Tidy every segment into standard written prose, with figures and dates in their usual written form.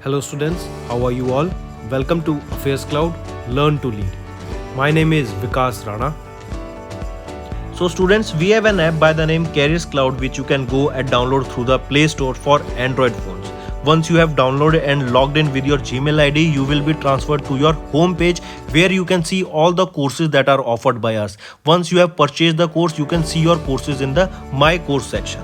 Hello students, how are you all? Welcome to Affairscloud, Learn to Lead. My name is Vikas Rana. So students, we have an app by the name Cloud which you can go and download through the Play Store for Android phones. Once you have downloaded and logged in with your Gmail ID, you will be transferred to your home page where you can see all the courses that are offered by us. Once you have purchased the course, you can see your courses in the My Course section.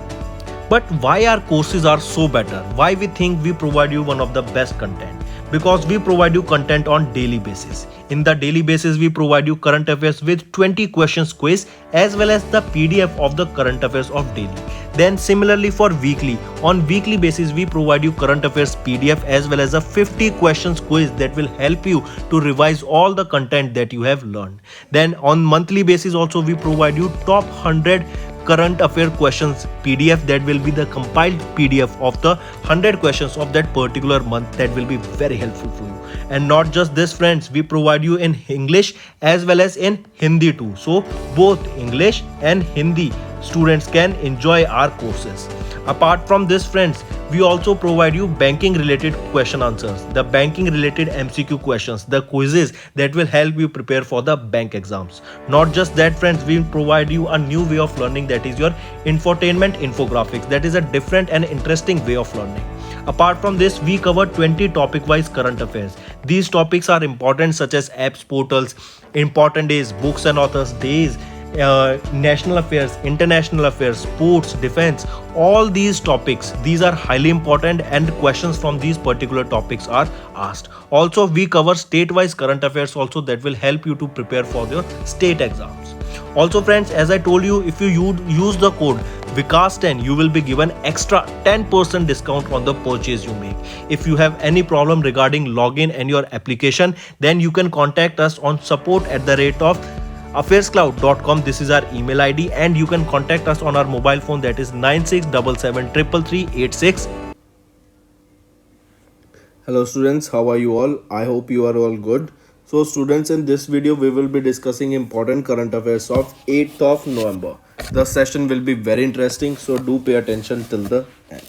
But why our courses are so better? Why we think we provide you one of the best content? Because we provide you content on daily basis. In the daily basis, we provide you current affairs with 20 questions quiz as well as the PDF of the current affairs of daily. Then similarly for weekly, on weekly basis we provide you current affairs PDF as well as a 50 questions quiz that will help you to revise all the content that you have learned. Then on monthly basis also we provide you top 100 current affair questions PDF that will be the compiled PDF of the 100 questions of that particular month that will be very helpful for you. And not just this friends, we provide you in English as well as in Hindi too. So both English and Hindi students can enjoy our courses. Apart from this friends, we also provide you banking related question answers, the banking related MCQ questions, the quizzes that will help you prepare for the bank exams. Not just that friends, we provide you a new way of learning, that is your infotainment infographics. That is a different and interesting way of learning. Apart from this, we cover 20 topic wise current affairs. These topics are important such as apps, portals, important days, books and authors days, national affairs, international affairs, sports, defense, all these topics, these are highly important and questions from these particular topics are asked. Also we cover state-wise current affairs also that will help you to prepare for your state exams. Also friends, as I told you, if you use the code Vikas10, you will be given extra 10% discount on the purchase you make. If you have any problem regarding login and your application, then you can contact us on support@of Affairscloud.com. This is our email ID and you can contact us on our mobile phone, that is 9677333886. Hello students, how are you all? I hope you are all good. So students, in this video we will be discussing important current affairs of 8th of November. The session will be very interesting, so do pay attention till the end.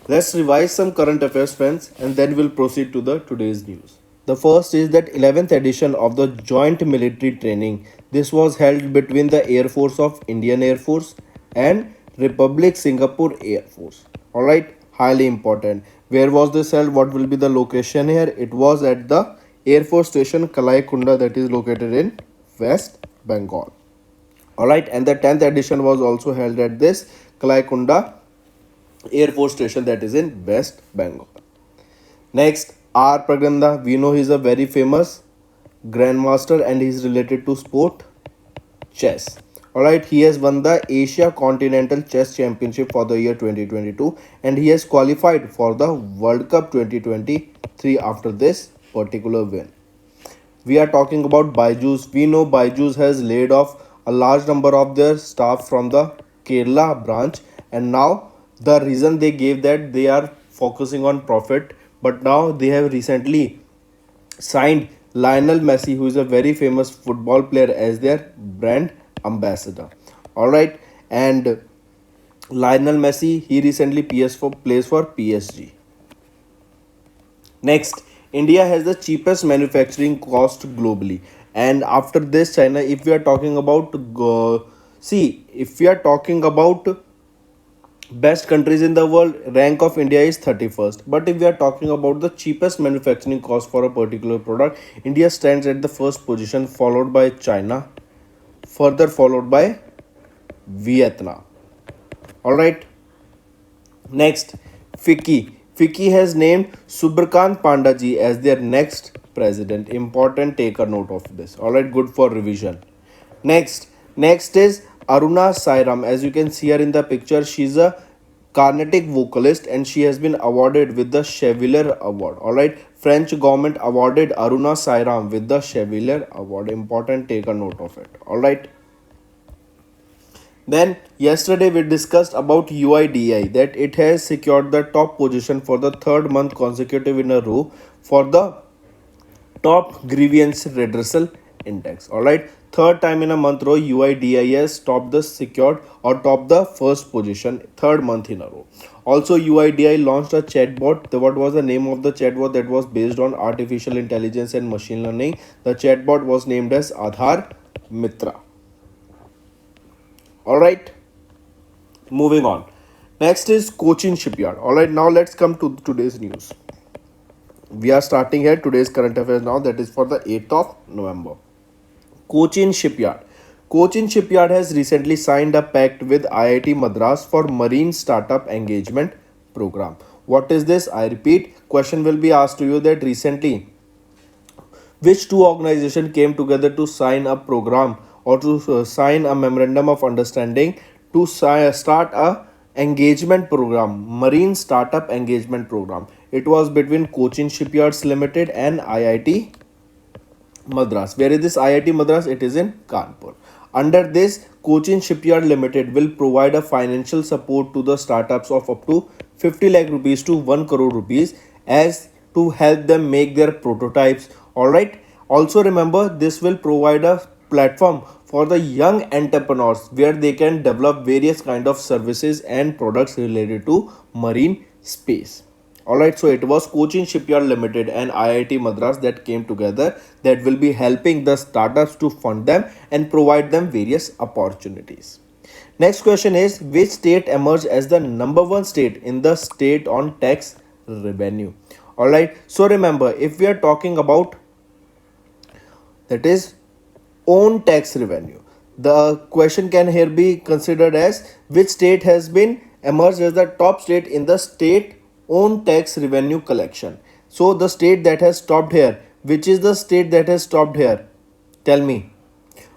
Let's revise some current affairs friends and then we'll proceed to the today's news. The first is that 11th edition of the Joint Military Training. This was held between the Air Force of Indian Air Force and Republic Singapore Air Force. Alright, highly important. Where was this held? What will be the location here? It was at the Air Force Station Kalaikunda, that is located in West Bengal. Alright, and the 10th edition was also held at this Kalaikunda Air Force Station, that is in West Bengal. Next, R. Praganda, we know he is a very famous grandmaster and he is related to sport chess. Alright, he has won the Asia Continental Chess Championship for the year 2022 and he has qualified for the World Cup 2023 after this particular win. We are talking about Byju's. We know Byju's has laid off a large number of their staff from the Kerala branch, and now the reason they gave that they are focusing on profit. But now they have recently signed Lionel Messi, who is a very famous football player, as their brand ambassador. Alright, and Lionel Messi, he recently plays for PSG. Next, India has the cheapest manufacturing cost globally. And after this, China, if we are talking about, if we are talking about best countries in the world, rank of India is 31st. But if we are talking about the cheapest manufacturing cost for a particular product, India stands at the first position, followed by China, further followed by Vietnam. Alright. Next, FICCI. FICCI has named Subrakant Pandaji as their next president. Important, take a note of this. Alright, good for revision. Next is Aruna Sairam. As you can see here in the picture, she's a Carnatic vocalist and she has been awarded with the Chevalier Award. Alright, French government awarded Aruna Sairam with the Chevalier Award. Important, take a note of it. Alright. Then yesterday we discussed about UIDAI, that it has secured the top position for the third month consecutive in a row for the top grievance redressal index. Alright, Third time in a month row, UIDIS topped the secured or topped the first position, third month in a row. Also, UIDI launched a chatbot. What was the name of the chatbot? That was based on artificial intelligence and machine learning. The chatbot was named as Aadhaar Mitra. Alright, moving on. Next is Kochi Shipyard. Alright, now let's come to today's news. We are starting here today's current affairs now, that is for the 8th of November. Kochi Shipyard. Kochi Shipyard has recently signed a pact with IIT Madras for Marine Startup Engagement Program. What is this? I repeat, question will be asked to you that recently which two organizations came together to sign a program or to sign a memorandum of understanding to start a engagement program, Marine Startup Engagement Program. It was between Kochi Shipyards Limited and IIT Madras. Where is this IIT Madras? It is in Kanpur. Under this, Kochi Shipyard Limited will provide a financial support to the startups of up to 50 lakh rupees to 1 crore rupees as to help them make their prototypes. Alright. Also remember, this will provide a platform for the young entrepreneurs where they can develop various kind of services and products related to marine space. Alright, so it was Kochi Shipyard Limited and IIT Madras that came together that will be helping the startups to fund them and provide them various opportunities. Next question is, which state emerged as the number one state in the state on tax revenue? Alright, so remember, if we are talking about that is own tax revenue, the question can here be considered as which state has been emerged as the top state in the state own tax revenue collection. So the state that has stopped here, which is the state that has stopped here? Tell me.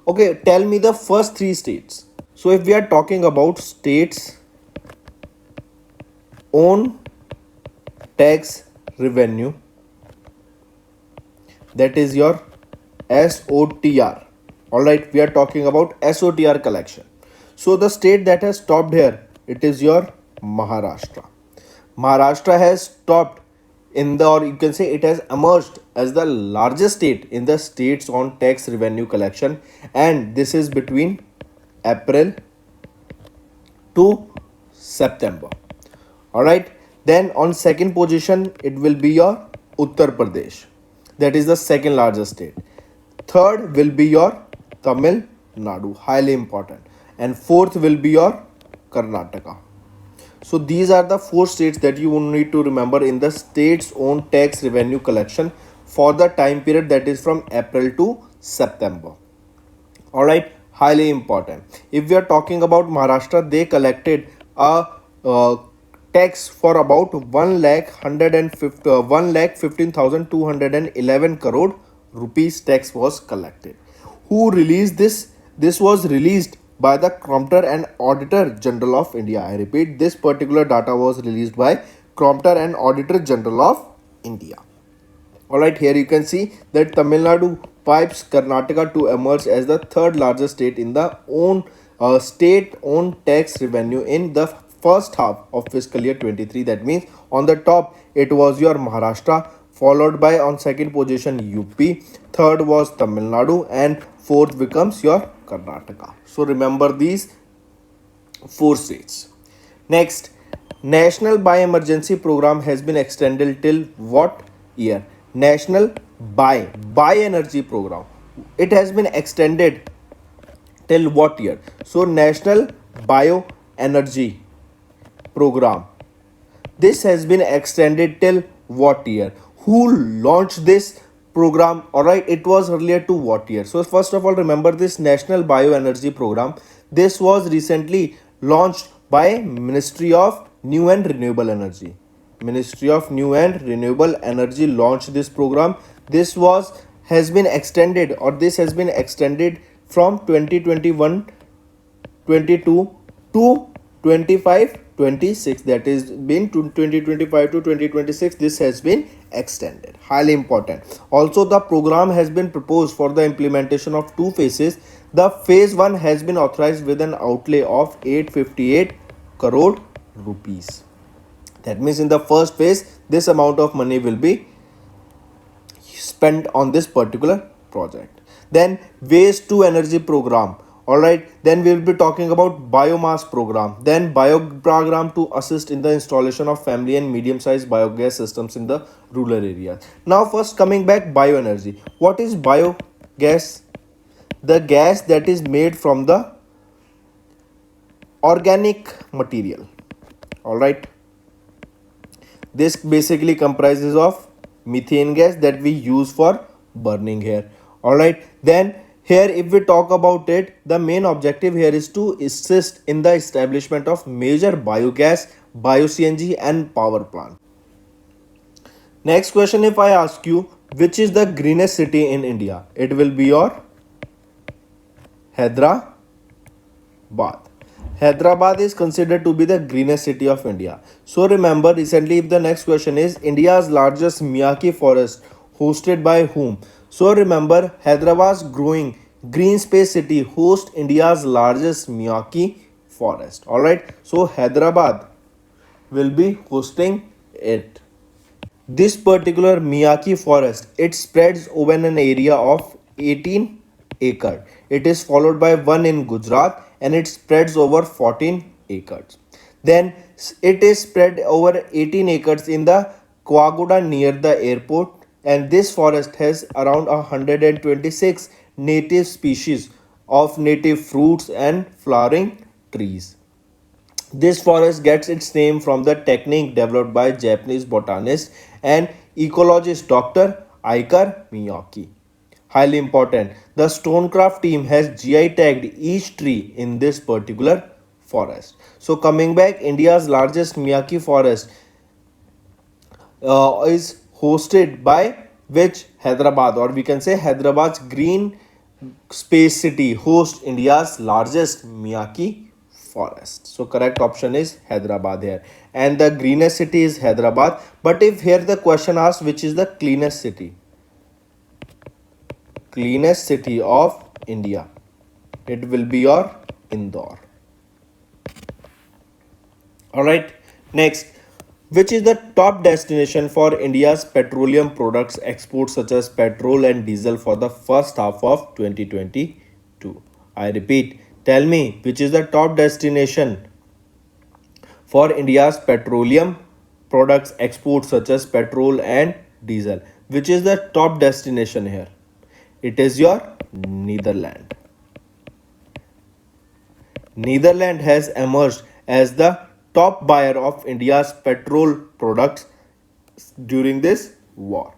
Okay, tell me the first three states. So if we are talking about states own tax revenue, that is your SOTR. Alright, we are talking about SOTR collection. So the state that has stopped here, it is your Maharashtra. Maharashtra has topped in the, or you can say it has emerged as the largest state in the states on tax revenue collection, and this is between April to September. Alright, then on second position it will be your Uttar Pradesh, that is the second largest state. Third will be your Tamil Nadu, highly important, and fourth will be your Karnataka. So these are the four states that you will need to remember in the state's own tax revenue collection for the time period that is from April to September. Alright, highly important. If we are talking about Maharashtra, they collected a tax for about 1,15,211 crore rupees tax was collected. Who released this? This was released by the Comptroller and Auditor General of India. I repeat, this particular data was released by Comptroller and Auditor General of India. Alright, here you can see that Tamil Nadu pipes Karnataka to emerge as the third largest state in the state-owned tax revenue in the first half of fiscal year 23. That means on the top it was your Maharashtra, followed by on second position UP, third was Tamil Nadu, and fourth becomes your Karnataka. So remember these four states. Next, National Bi-Emergency Program has been extended till what year? National Bi-Energy Program. It has been extended till what year? So National Bioenergy Program. This has been extended till what year? Who launched this program? Alright, it was earlier to what year? So first of all, remember this National Bioenergy Program. This was recently launched by Ministry of New and Renewable Energy. Ministry of New and Renewable Energy launched this program. This has been extended from 2021-22 to 25-26. That is been to 2025 to 2026. This has been extended. Highly important. Also, the program has been proposed for the implementation of two phases. The phase 1 has been authorized with an outlay of 858 crore rupees. That means in the first phase, this amount of money will be spent on this particular project. Then waste to energy program. All right, then we will be talking about biomass program, then bio program to assist in the installation of family and medium sized biogas systems in the rural areas. Now first coming back, bioenergy. What is biogas? The gas that is made from the organic material. All right, this basically comprises of methane gas that we use for burning here. All right, then here if we talk about it, the main objective here is to assist in the establishment of major biogas, bio-CNG and power plant. Next question, if I ask you which is the greenest city in India, it will be your Hyderabad. Hyderabad is considered to be the greenest city of India. So remember recently, if the next question is India's largest Miyaki forest hosted by whom? So remember, Hyderabad's growing green space city hosts India's largest Miyaki forest. Alright, so Hyderabad will be hosting it. This particular Miyaki forest, it spreads over an area of 18 acres. It is followed by one in Gujarat and it spreads over 14 acres. Then it is spread over 18 acres in the Kwaguda near the airport, and this forest has around 126 native species of native fruits and flowering trees. This forest gets its name from the technique developed by Japanese botanist and ecologist Dr. Iker Miyake. Highly important, the Stonecraft team has GI tagged each tree in this particular forest. So coming back, India's largest Miyake forest is hosted by which? Hyderabad, or we can say Hyderabad's green space city hosts India's largest Miyake forest. So correct option is Hyderabad here, and the greenest city is Hyderabad. But if here the question asks which is the cleanest city of India, it will be your Indore. Alright, next, which is the top destination for India's petroleum products exports such as petrol and diesel for the first half of 2022? I repeat, tell me which is the top destination for India's petroleum products exports such as petrol and diesel. Which is the top destination here? It is your Netherlands. Netherlands has emerged as the top buyer of India's petrol products during this war.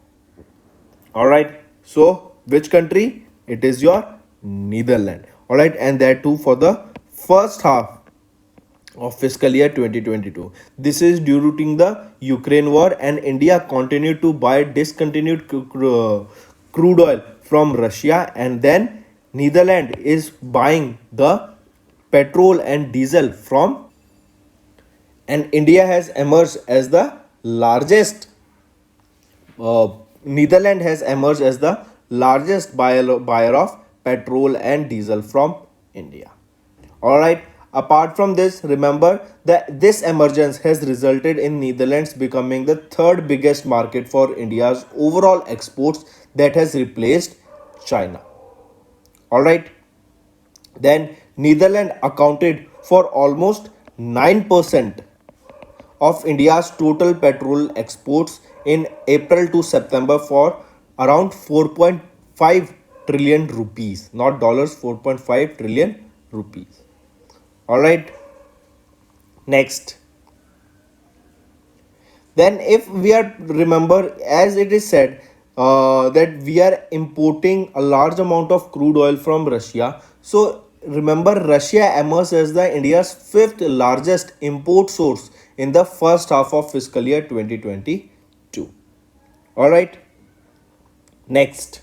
Alright, so which country? It is your Netherlands. Alright, and that too for the first half of fiscal year 2022. This is during the Ukraine war, and India continued to buy discontinued crude oil from Russia, and then Netherlands is buying the petrol and diesel from, and India has emerged as the largest Netherlands has emerged as the largest buyer of petrol and diesel from India. Alright, apart from this, remember that this emergence has resulted in Netherlands becoming the third biggest market for India's overall exports, that has replaced China. Alright, then Netherlands accounted for almost 9% of India's total petrol exports in April to September for around 4.5 trillion rupees, not dollars, 4.5 trillion rupees. Alright, next. Then if we are remember, as it is said that we are importing a large amount of crude oil from Russia. So remember, Russia emerged as the India's fifth largest import source in the first half of fiscal year 2022. Alright, next.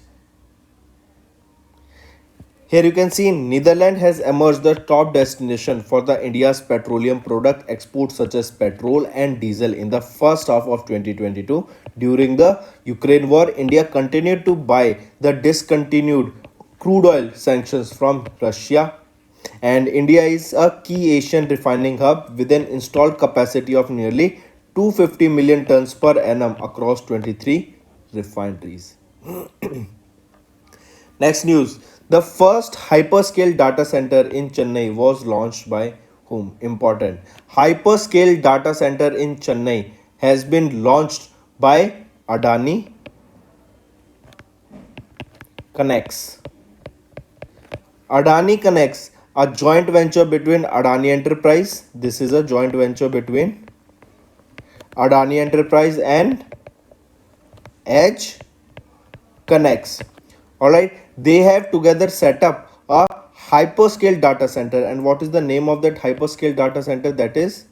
Here you can see Netherlands has emerged the top destination for the India's petroleum product exports such as petrol and diesel in the first half of 2022. During the Ukraine war, India continued to buy the discontinued crude oil sanctions from Russia, and India is a key Asian refining hub with an installed capacity of nearly 250 million tons per annum across 23 refineries. Next news. The first hyperscale data center in Chennai was launched by whom? Important. Hyperscale data center in Chennai has been launched by Adani Connects. Adani Connects, a joint venture between Adani Enterprise. This is a joint venture between Adani Enterprise and Edge Connects. Alright, they have together set up a hyperscale data center. And what is the name of that hyperscale data center? That is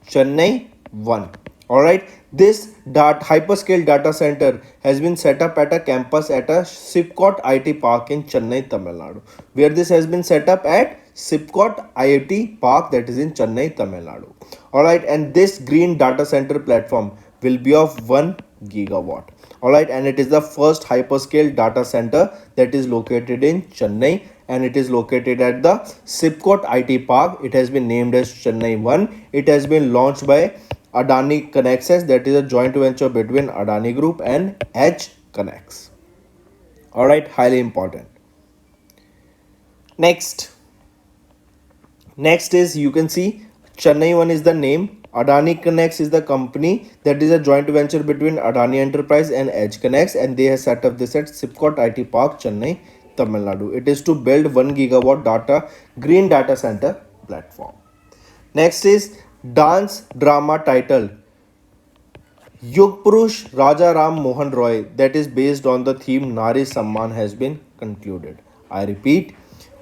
Chennai 1. Alright, this hyperscale data center has been set up at a campus at a Shipyard IT Park in Chennai, Tamil Nadu. Where this has been set up at Shipyard IIT Park, that is in Chennai, Tamil Nadu. Alright, and this green data center platform will be of 1 gigawatt. Alright, and it is the first hyperscale data center that is located in Chennai, and it is located at the Shipyard IT Park. It has been named as Chennai 1. It has been launched by Adani Connects, that is a joint venture between Adani Group and Edge Connects. Alright, highly important. Next is, you can see Chennai 1 is the name, Adani Connects is the company, that is a joint venture between Adani Enterprise and Edge Connects, and they have set up this at Shipyard IT Park, Chennai, Tamil Nadu. It is to build 1 gigawatt green data center platform. Next is dance drama title Yug Purush Raja Ram Mohan Roy, that is based on the theme Nari Samman, has been concluded. I repeat,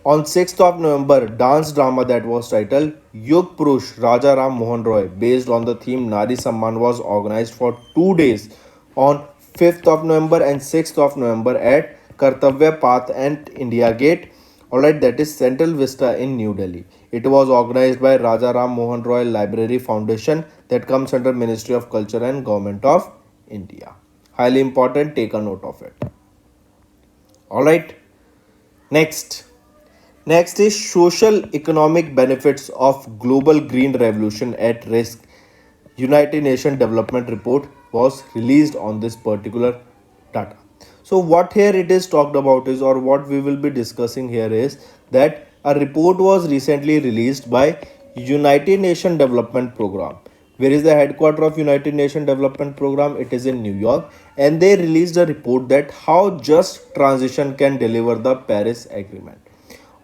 on 6th of November, dance drama that was titled Yug Purush Raja Ram Mohan Roy, based on the theme Nari Samman, was organized for 2 days on 5th of November and 6th of November at Kartavya Path and India Gate. Alright, that is Central Vista in New Delhi. It was organized by Raja Ram Mohan Roy Library Foundation, that comes under Ministry of Culture and Government of India. Highly important, take a note of it. Alright, next is social economic benefits of global green revolution at risk. United Nations Development Report was released on this particular data. So what here it is talked about is, or what we will be discussing here is, that a report was recently released by United Nations Development Program. Where is the headquarter of United Nations Development Program? It is in New York, and they released a report that how just transition can deliver the Paris Agreement.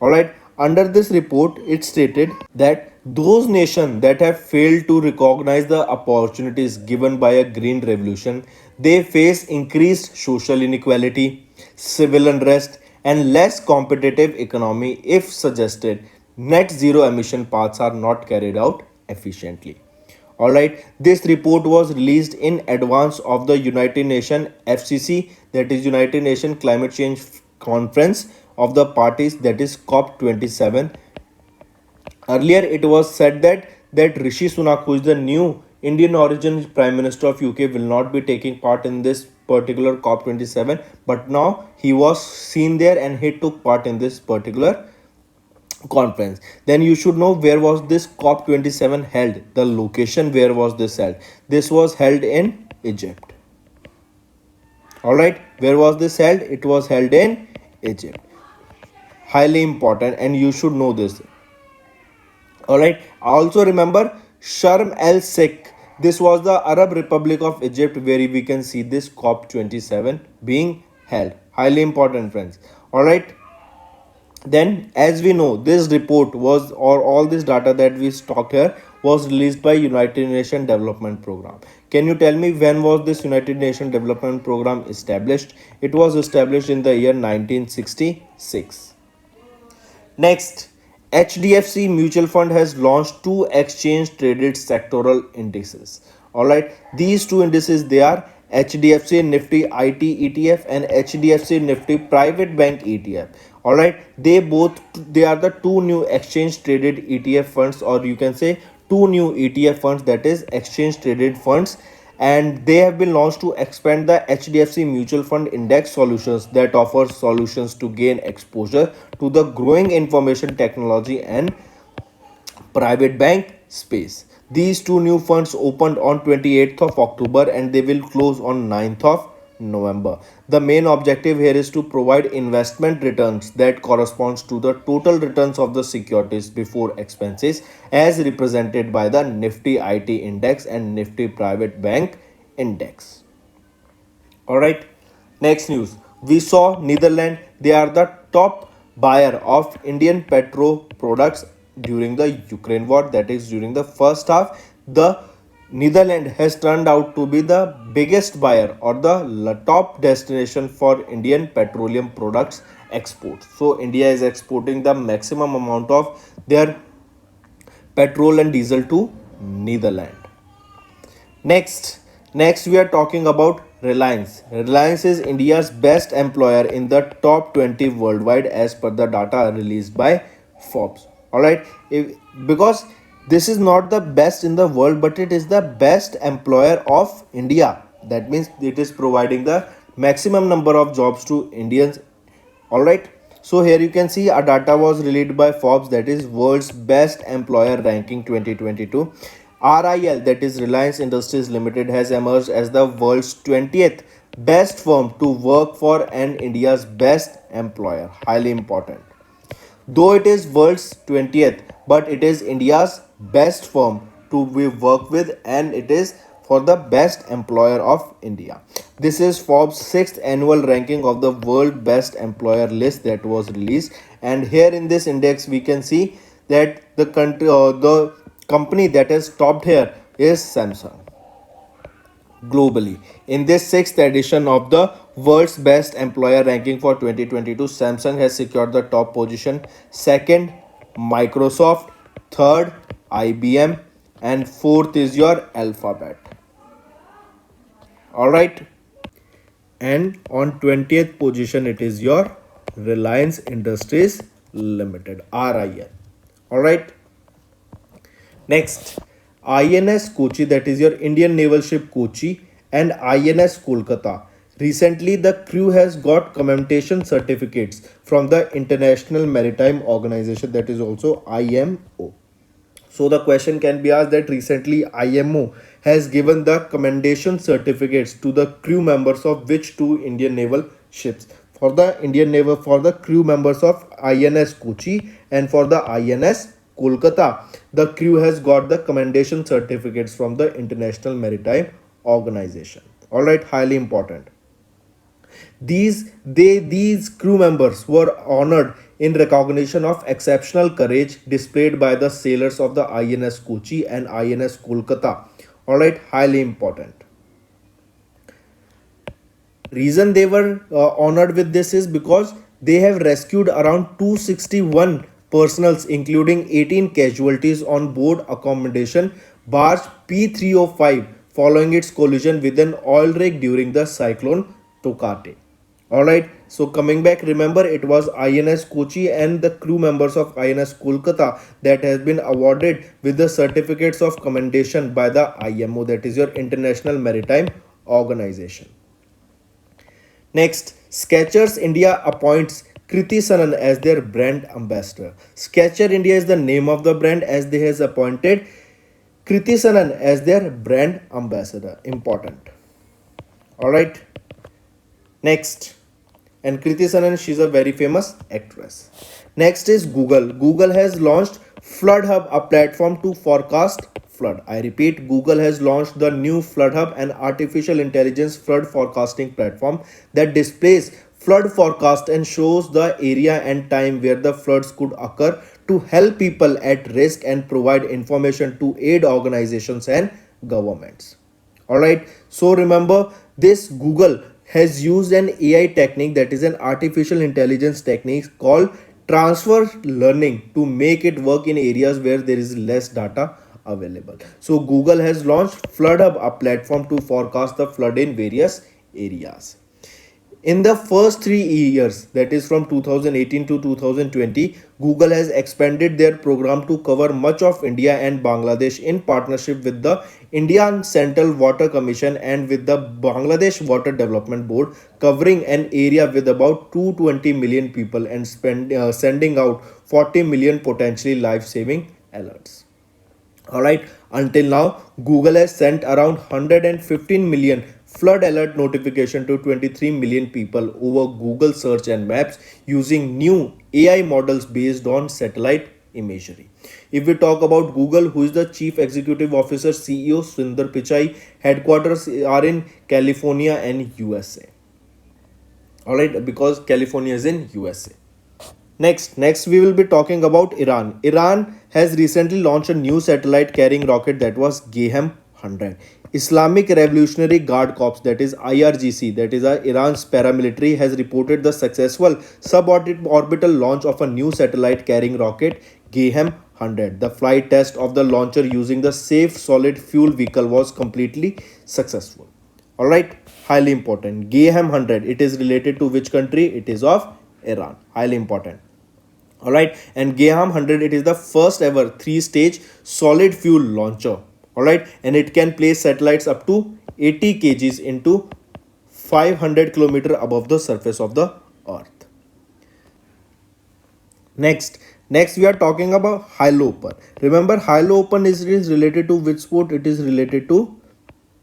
Alright, under this report, it stated that those nations that have failed to recognize the opportunities given by a green revolution, they face increased social inequality, civil unrest, and less competitive economy if suggested net zero emission paths are not carried out efficiently. Alright, this report was released in advance of the United Nations FCC, that is United Nations Climate Change Conference of the parties, that is COP27. Earlier it was said that Rishi Sunak, who is the new Indian origin Prime Minister of UK, will not be taking part in this particular COP27, but now he was seen there and he took part in this particular conference. Then you should know, where was this COP27 held, the location where was this held. This was held in Egypt. Alright, where was this held? It was held in Egypt. Highly important, and you should know this. Alright, also remember Sharm el Sheikh. This was the Arab Republic of Egypt, where we can see this COP27 being held. Highly important, friends. Alright, then as we know, this report was, or all this data that we talked here, was released by United Nations Development Program. Can you tell me when was this United Nations Development Program established? It was established in the year 1966. Next, HDFC Mutual Fund has launched 2 exchange traded sectoral indices. Alright, these 2 indices, they are HDFC Nifty IT ETF and HDFC Nifty Private Bank ETF. Alright, they are the 2 new exchange traded ETF funds, or you can say 2 new ETF funds, that is exchange traded funds, and they have been launched to expand the HDFC Mutual Fund Index Solutions, that offers solutions to gain exposure to the growing information technology and private bank space. These 2 new funds opened on 28th of October and they will close on 9th of November. The main objective here is to provide investment returns that corresponds to the total returns of the securities before expenses as represented by the Nifty IT index and Nifty Private Bank index. All right. Next news. We saw Netherland. They are the top buyer of Indian petrol products during the Ukraine war. That is during the first half. The Netherlands has turned out to be the biggest buyer or the top destination for Indian petroleum products exports. So India is exporting the maximum amount of their petrol and diesel to Netherlands. Next we are talking about Reliance. Reliance is India's best employer in the top 20 worldwide as per the data released by Forbes. Alright, because this is not the best in the world, but it is the best employer of India. That means it is providing the maximum number of jobs to Indians. Alright, so here you can see a data was released by Forbes, that is world's best employer ranking 2022. RIL, that is Reliance Industries Limited, has emerged as the world's 20th best firm to work for and India's best employer. Highly important. Though it is world's 20th, but it is India's best firm to be work with and it is for the best employer of India. This is Forbes 6th annual ranking of the world best employer list that was released, and here in this index we can see that the company that is topped here is Samsung globally. In this sixth edition of the world's best employer ranking for 2022, Samsung has secured the top position. Second, Microsoft. Third, IBM. And fourth is your Alphabet. Alright. And on 20th position, it is your Reliance Industries Limited, RIL. Alright. Next, INS Kochi, that is your Indian naval ship Kochi, and INS Kolkata. Recently, the crew has got commendation certificates from the International Maritime Organization, that is also IMO. So the question can be asked that recently IMO has given the commendation certificates to the crew members of which two Indian naval ships? For the Indian Navy, for the crew members of INS Kochi and for the INS Kolkata, the crew has got the commendation certificates from the International Maritime Organization. Alright, highly important. These crew members were honored in recognition of exceptional courage displayed by the sailors of the INS Kochi and INS Kolkata. Alright, highly important. Reason they were honored with this is because they have rescued around 261 personals including 18 casualties on board accommodation barge P305 following its collision with an oil rig during the cyclone Tokate. Alright, so coming back, remember it was INS Kochi and the crew members of INS Kolkata that has been awarded with the certificates of commendation by the IMO, that is your International Maritime Organization. Next, Skechers India appoints Kriti Sanan as their brand ambassador. Skechers India is the name of the brand as they has appointed Kriti Sanan as their brand ambassador. Important. Alright. Next. And Kriti Sanan, she's a very famous actress. Next is Google. Google has launched Flood Hub, a platform to forecast flood. I repeat, Google has launched the new Flood Hub, an artificial intelligence flood forecasting platform that displays flood forecast and shows the area and time where the floods could occur to help people at risk and provide information to aid organizations and governments. Alright, so remember this Google has used an AI technique, that is an artificial intelligence technique called transfer learning, to make it work in areas where there is less data available. So Google has launched Flood Hub, a platform to forecast the flood in various areas. In the first 3 years, that is from 2018 to 2020, Google has expanded their program to cover much of India and Bangladesh in partnership with the Indian Central Water Commission and with the Bangladesh Water Development Board, covering an area with about 220 million people and sending out 40 million potentially life-saving alerts. Alright, until now, Google has sent around 115 million flood alert notification to 23 million people over Google search and maps using new AI models based on satellite imagery. If we talk about Google, who is the Chief Executive Officer CEO Sundar Pichai, headquarters are in California and USA. Alright, because California is in USA. Next we will be talking about Iran. Iran has recently launched a new satellite carrying rocket that was GAHAM 100. Islamic Revolutionary Guard Corps, that is IRGC, that is Iran's paramilitary, has reported the successful suborbital launch of a new satellite carrying rocket GAHAM 100. The flight test of the launcher using the safe solid fuel vehicle was completely successful. Alright, highly important. GAHAM 100, it is related to which country? It is of Iran. Highly important. Alright, and GAHAM 100, it is the first ever 3-stage solid fuel launcher. Alright, and it can place satellites up to 80 kgs into 500 km above the surface of the earth. Next we are talking about Hilo Open. Remember, Hilo Open is related to which sport? It is related to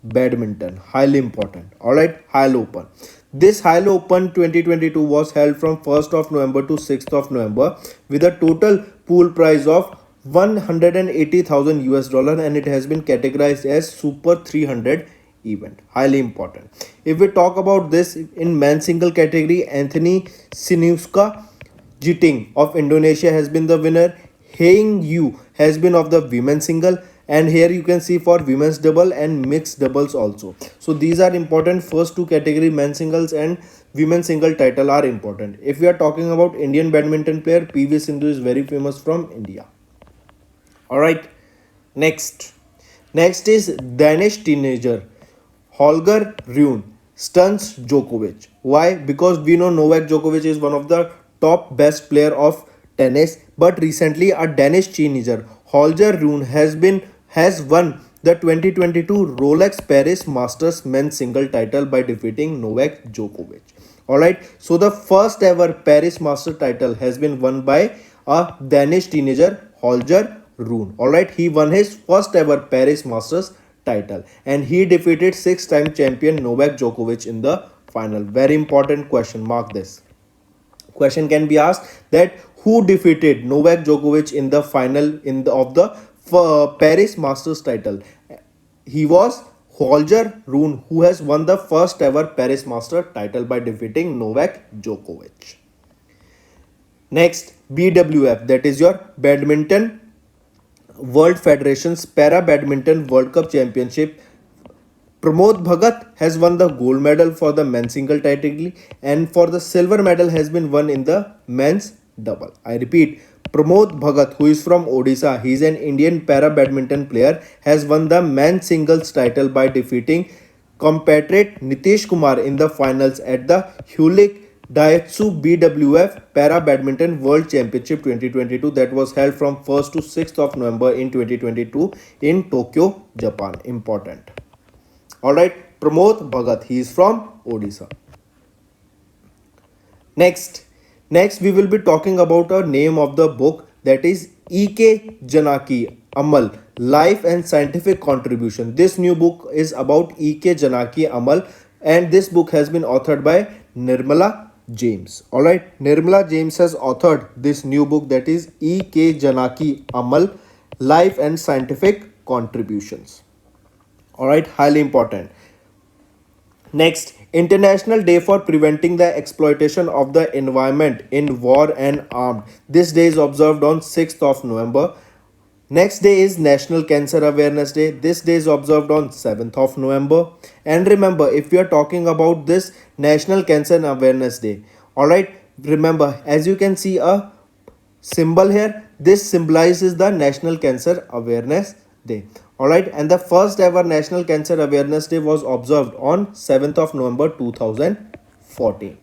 badminton. Highly important. Alright, Hilo Open. This Hilo Open 2022 was held from 1st of November to 6th of November with a total pool prize of 180,000 US dollar, and it has been categorized as Super 300 event. Highly important. If we talk about this in men's single category, Anthony Sinuska Jiting of Indonesia has been the winner. Heng Yu has been of the women's single, and here you can see for women's double and mixed doubles also. So these are important. First two category, men's singles and women's single title, are important. If we are talking about Indian badminton player, PV Sindhu is very famous from India. Alright, next is Danish teenager Holger Rune stuns Djokovic. Why? Because we know Novak Djokovic is one of the top best player of tennis, but recently a Danish teenager Holger Rune has won the 2022 Rolex Paris Masters men's single title by defeating Novak Djokovic. Alright, so the first ever Paris Master title has been won by a Danish teenager Holger Rune. Alright, he won his first ever Paris Masters title and he defeated 6-time champion Novak Djokovic in the final. Very important question, mark this. Question can be asked that who defeated Novak Djokovic in the final of the Paris Masters title? He was Holger Rune, who has won the first ever Paris Master title by defeating Novak Djokovic. Next, BWF, that is your Badminton World Federation's Para Badminton World Cup Championship. Pramod Bhagat has won the gold medal for the men's single category, and for the silver medal has been won in the men's double. I repeat, Pramod Bhagat, who is from Odisha, he is an Indian para badminton player, has won the men's singles title by defeating compatriot Nitish Kumar in the finals at the Hewlett Daihatsu BWF Para Badminton World Championship 2022 that was held from 1st to 6th of November in 2022 in Tokyo, Japan. Important. Alright, Pramod Bhagat, he is from Odisha. Next we will be talking about a name of the book, that is E.K. Janaki Amal, Life and Scientific Contribution. This new book is about E.K. Janaki Amal, and this book has been authored by Nirmala James. Alright, Nirmala James has authored this new book, that is E.K. Janaki Amal, Life and Scientific Contributions. Alright, highly important. Next, International Day for Preventing the Exploitation of the Environment in War and Armed. This day is observed on 6th of November. Next day is National Cancer Awareness Day. This day is observed on 7th of November. And remember, if we are talking about this National Cancer Awareness Day, alright, remember, as you can see a symbol here, this symbolizes the National Cancer Awareness Day. Alright, and the first ever National Cancer Awareness Day was observed on 7th of November 2014.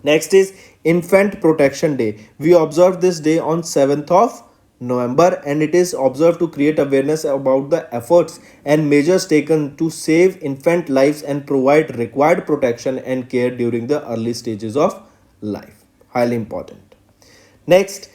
Next is Infant Protection Day. We observe this day on 7th of November, and it is observed to create awareness about the efforts and measures taken to save infant lives and provide required protection and care during the early stages of life. Highly important. Next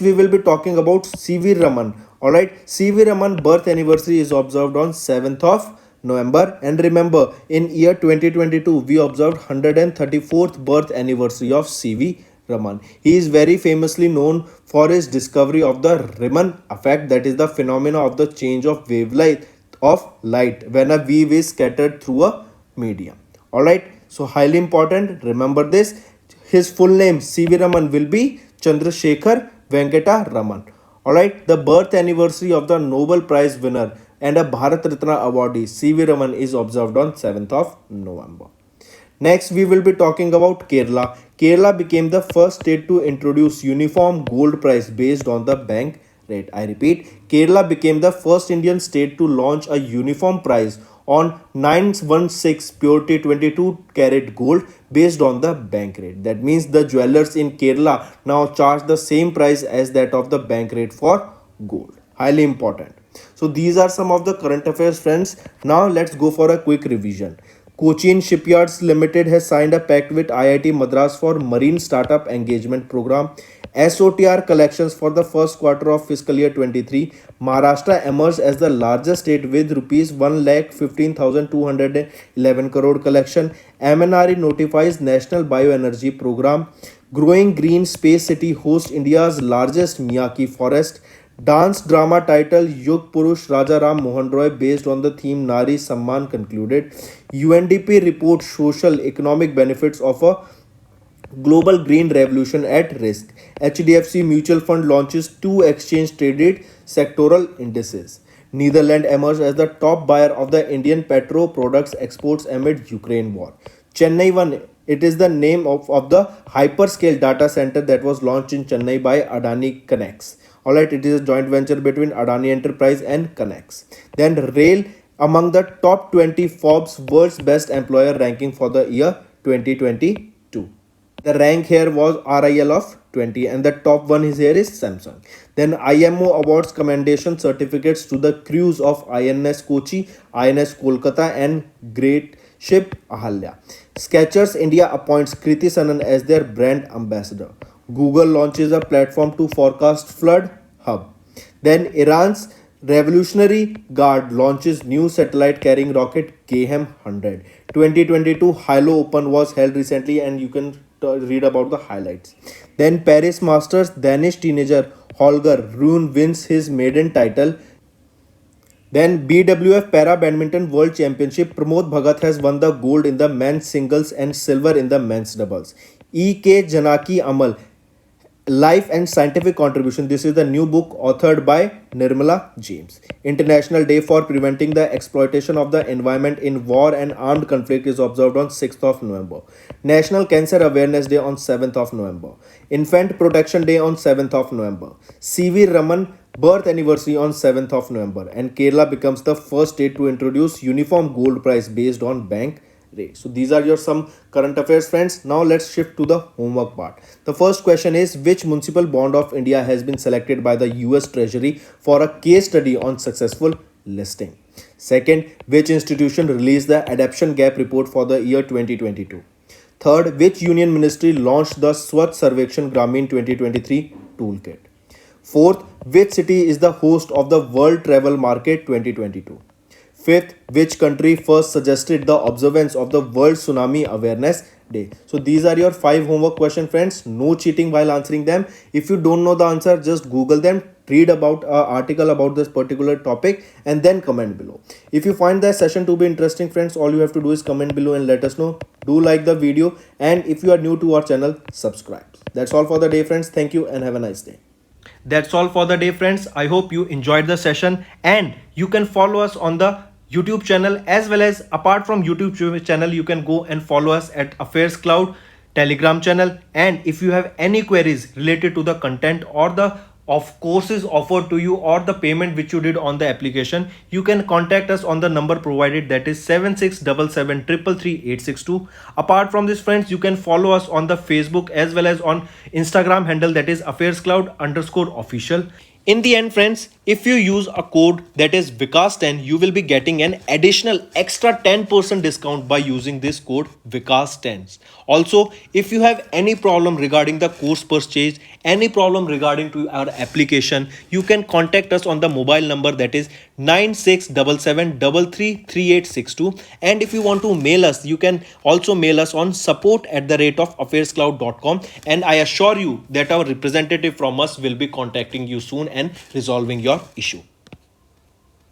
we will be talking about C.V. Raman. Alright, C.V. Raman birth anniversary is observed on 7th of November. And remember, in year 2022, we observed 134th birth anniversary of CV Raman. He is very famously known for his discovery of the Raman effect, that is the phenomena of the change of wavelength of light when a wave is scattered through a medium. Alright, so highly important, remember this. His full name CV Raman will be Chandrasekhar Venkata Raman. Alright, the birth anniversary of the Nobel Prize winner and a Bharat Ratna awardee CV Raman is observed on 7th of November. Next, we will be talking about Kerala. Kerala became the first state to introduce uniform gold price based on the bank rate. I repeat, Kerala became the first Indian state to launch a uniform price on 916 purity 22 carat gold based on the bank rate. That means the jewelers in Kerala now charge the same price as that of the bank rate for gold. Highly important. So these are some of the current affairs, friends. Now let's go for a quick revision. Kochi and Shipyards Limited has signed a pact with IIT Madras for Marine Startup Engagement Program. SOTR collections for the first quarter of fiscal year 23. Maharashtra emerged as the largest state with rupees 1,15,211 crore collection. MNRE notifies National Bioenergy Program. Growing Green Space City hosts India's largest Miyaki forest. Dance drama title Yug Purush Raja Ram Mohan Roy based on the theme Nari Samman concluded. UNDP reports social economic benefits of a global green revolution at risk. HDFC mutual fund launches 2 exchange traded sectoral indices. Netherland emerged as the top buyer of the Indian Petrol products exports amid Ukraine war. Chennai 1, it is the name of the hyperscale data center that was launched in Chennai by Adani Connects. Alright, it is a joint venture between Adani Enterprise and Connects. Then Rail among the top 20 Forbes World's Best Employer ranking for the year 2022. The rank here was RIL of 20 and the top one is here is Samsung. Then IMO awards commendation certificates to the crews of INS Kochi, INS Kolkata and Great Ship Ahalya. Skechers India appoints Kriti Sanan as their brand ambassador. Google launches a platform to forecast flood hub. Then Iran's Revolutionary Guard launches new satellite carrying rocket KM 100. 2022 Hilo Open was held recently and you can read about the highlights. Then Paris Masters Danish teenager Holger Rune wins his maiden title. Then BWF Para Badminton World Championship Pramod Bhagat has won the gold in the men's singles and silver in the men's doubles. E.K. Janaki Amal Life and Scientific Contribution. This is the new book authored by Nirmala James. International Day for Preventing the Exploitation of the Environment in War and Armed Conflict is observed on 6th of November. National Cancer Awareness Day on 7th of November. Infant Protection Day on 7th of November. CV Raman birth anniversary on 7th of November. And Kerala becomes the first state to introduce uniform gold price based on bank rate. So these are your some current affairs, friends. Now let's shift to the homework part. The first question is, which municipal bond of India has been selected by the US Treasury for a case study on successful listing? Second, which institution released the adoption gap report for the year 2022? Third, which union ministry launched the Swachh Sarvekshan Gramin 2023 toolkit? Fourth, which city is the host of the World Travel Market 2022? Fifth, which country first suggested the observance of the World Tsunami Awareness Day? So these are your 5 homework question, friends. No cheating while answering them. If you don't know the answer, just Google them, read about an article about this particular topic and then comment below. If you find the session to be interesting, friends, all you have to do is comment below and let us know. Do like the video, and if you are new to our channel, subscribe. That's all for the day, friends. Thank you and have a nice day. That's all for the day, friends. I hope you enjoyed the session, and you can follow us on the YouTube channel, as well as apart from YouTube channel, you can go and follow us at Affairscloud Telegram channel. And if you have any queries related to the content or the courses offered to you or the payment which you did on the application, you can contact us on the number provided, that is 7677333862. Apart from this, friends, you can follow us on the Facebook as well as on Instagram handle, that is Affairscloud_official. In the end, friends, If you use a code that is Vikas10, you will be getting an additional extra 10% discount by using this code Vikas10. Also, if you have any problem regarding the course purchase, any problem regarding to our application, you can contact us on the mobile number that is 9677333862. And if you want to mail us, you can also mail us on support@affairscloud.com, and I assure you that our representative from us will be contacting you soon and resolving your issue.